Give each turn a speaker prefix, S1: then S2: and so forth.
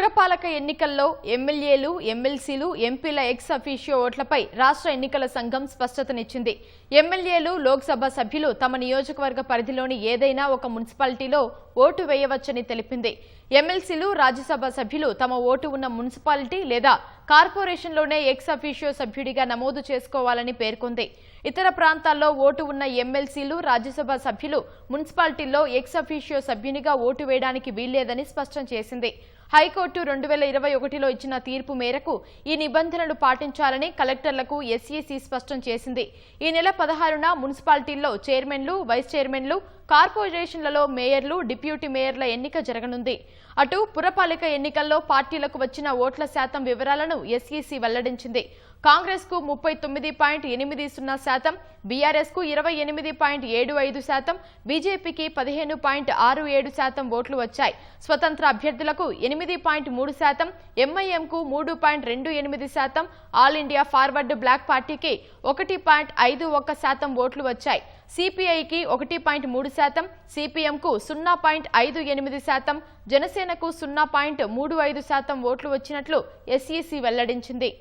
S1: పురపాలక ఎన్నికల్లో ఎమ్మెల్యేలు, ఎమ్మెల్సీలు, ఎంపీల ఎక్స్ అఫీషియో ఓట్లపై రాష్ట్ర ఎన్నికల సంఘం స్పష్టతనిచ్చింది. ఎమ్మెల్యేలు, లోక్సభ సభ్యులు తమ నియోజకవర్గ పరిధిలోని ఏదైనా ఒక మున్సిపాలిటీలో ఓటు వేయవచ్చని తెలిపింది. ఎమ్మెల్సీలు, రాజ్యసభ సభ్యులు తమ ఓటు ఉన్న మున్సిపాలిటీ లేదా కార్పొరేషన్లోనే ఎక్స్ అఫీషియో సభ్యుడిగా నమోదు చేసుకోవాలని పేర్కొంది. ఇతర ప్రాంతాల్లో ఓటు ఉన్న ఎమ్మెల్సీలు, రాజ్యసభ సభ్యులు మున్సిపాలిటీల్లో ఎక్స్ అఫీషియో సభ్యునిగా ఓటు వేయడానికి వీల్లేదని స్పష్టం చేసింది. హైకోర్టు 2021లో ఇచ్చిన తీర్పు మేరకు ఈ నిబంధనలు పాటించాలని కలెక్టర్లకు ఎస్ఈసీ స్పష్టం చేసింది. ఈ నెల 16న మున్సిపాలిటీల్లో చైర్మన్లు, వైస్ చైర్మన్లు, కార్పొరేషన్లలో మేయర్లు, డిప్యూటీ మేయర్ల ఎన్నిక జరగనుంది. అటు పురపాలిక ఎన్నికల్లో పార్టీలకు వచ్చిన ఓట్ల శాతం వివరాలను ఎస్ఈసీ వెల్లడించింది. కాంగ్రెస్ కు 39.80%, బీఆర్ఎస్ కు 28.75%, బీజేపీకి 15.67% ఓట్లు వచ్చాయి. స్వతంత్ర అభ్యర్థులకు 8.3%, ఎంఐఎంకు 3.28%, ఆల్ ఇండియా ఫార్వర్డ్ బ్లాక్ పార్టీకి 1.51% ఓట్లు వచ్చాయి. సిపిఐకి 1.3%, సిపిఎంకు 0.58%, జనసేనకు 0.35% ఓట్లు వచ్చినట్లు ఎస్ఈసీ వెల్లడించింది.